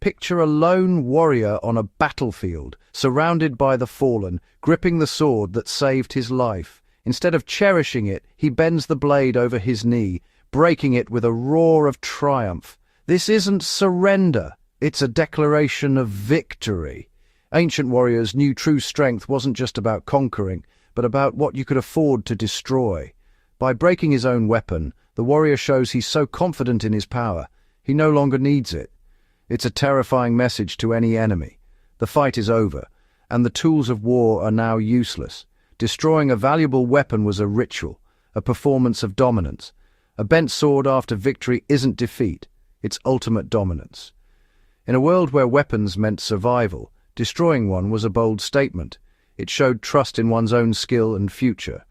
Picture a lone warrior on a battlefield, surrounded by the fallen, gripping the sword that saved his life. Instead of cherishing it, he bends the blade over his knee, breaking it with a roar of triumph. This isn't surrender, it's a declaration of victory. Ancient warriors knew true strength wasn't just about conquering, but about what you could afford to destroy. By breaking his own weapon, the warrior shows he's so confident in his power, he no longer needs it. It's a terrifying message to any enemy. The fight is over, and the tools of war are now useless. Destroying a valuable weapon was a ritual, a performance of dominance. A bent sword after victory isn't defeat, it's ultimate dominance. In a world where weapons meant survival, destroying one was a bold statement. It showed trust in one's own skill and future.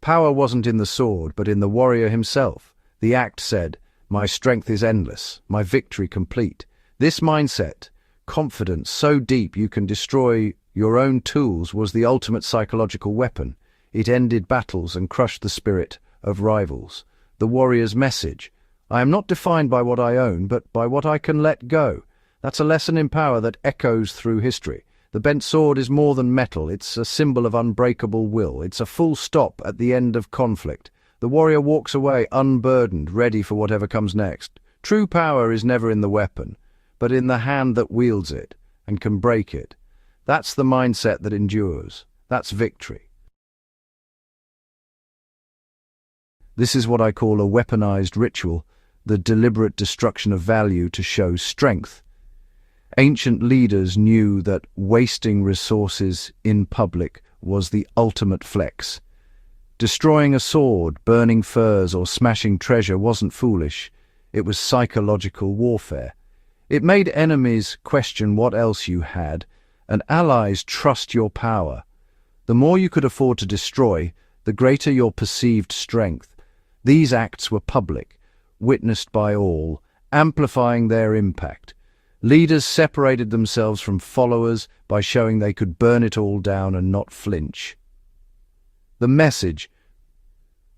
Power wasn't in the sword, but in the warrior himself. The act said, "My strength is endless, my victory complete." This mindset, confidence so deep you can destroy your own tools, was the ultimate psychological weapon. It ended battles and crushed the spirit of rivals. The warrior's message: I am not defined by what I own, but by what I can let go. That's a lesson in power that echoes through history. The bent sword is more than metal, it's a symbol of unbreakable will. It's a full stop at the end of conflict. The warrior walks away unburdened, ready for whatever comes next. True power is never in the weapon, but in the hand that wields it and can break it. That's the mindset that endures. That's victory. This is what I call a weaponized ritual, the deliberate destruction of value to show strength. Ancient leaders knew that wasting resources in public was the ultimate flex. Destroying a sword, burning furs, or smashing treasure wasn't foolish. It was psychological warfare. It made enemies question what else you had, and allies trust your power. The more you could afford to destroy, the greater your perceived strength. These acts were public, witnessed by all, amplifying their impact. Leaders separated themselves from followers by showing they could burn it all down and not flinch. The message: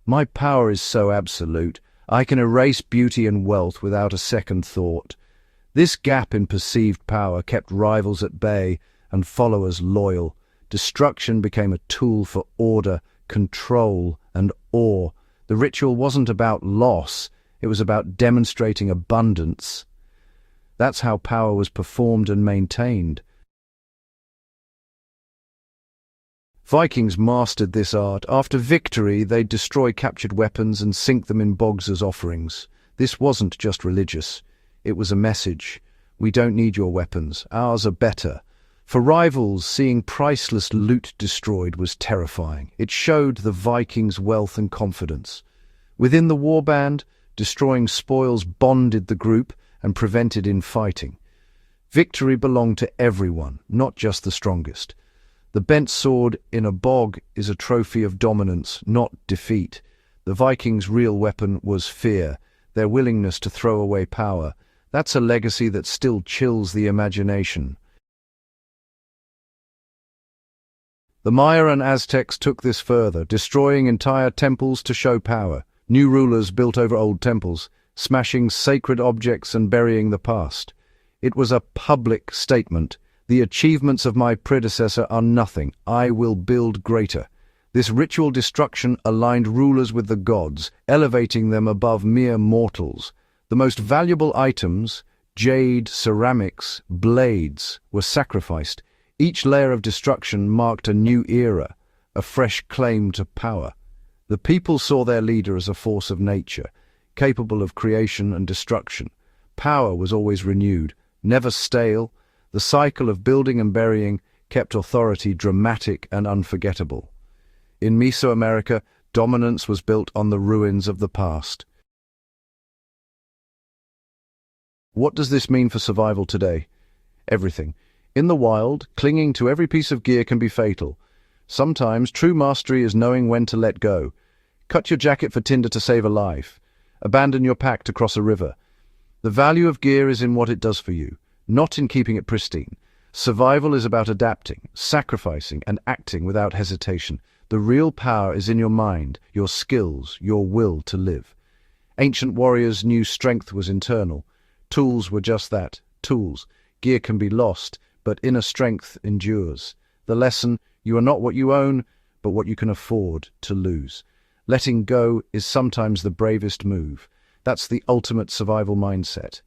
my power is so absolute, I can erase beauty and wealth without a second thought. This gap in perceived power kept rivals at bay and followers loyal. Destruction became a tool for order, control, and awe. The ritual wasn't about loss, it was about demonstrating abundance. That's how power was performed and maintained. Vikings mastered this art. After victory, they'd destroy captured weapons and sink them in bogs as offerings. This wasn't just religious. It was a message. We don't need your weapons. Ours are better. For rivals, seeing priceless loot destroyed was terrifying. It showed the Vikings' wealth and confidence. Within the warband, destroying spoils bonded the group and prevented infighting. Victory belonged to everyone, not just the strongest. The bent sword in a bog is a trophy of dominance, not defeat. The Vikings' real weapon was fear, their willingness to throw away power. That's a legacy that still chills the imagination. The Maya and Aztecs took this further, destroying entire temples to show power. New rulers built over old temples, smashing sacred objects and burying the past. It was a public statement. The achievements of my predecessor are nothing. I will build greater. This ritual destruction aligned rulers with the gods, elevating them above mere mortals. The most valuable items, jade, ceramics, blades, were sacrificed. Each layer of destruction marked a new era, a fresh claim to power. The people saw their leader as a force of nature, capable of creation and destruction. Power was always renewed, never stale. The cycle of building and burying kept authority dramatic and unforgettable. In Mesoamerica, dominance was built on the ruins of the past. What does this mean for survival today? Everything. In the wild, clinging to every piece of gear can be fatal. Sometimes true mastery is knowing when to let go. Cut your jacket for tinder to save a life. Abandon your pack to cross a river. The value of gear is in what it does for you, not in keeping it pristine. Survival is about adapting, sacrificing, and acting without hesitation. The real power is in your mind, your skills, your will to live. Ancient warriors knew strength was internal. Tools were just that, tools. Gear can be lost, but inner strength endures. The lesson: you are not what you own, but what you can afford to lose. Letting go is sometimes the bravest move. That's the ultimate survival mindset.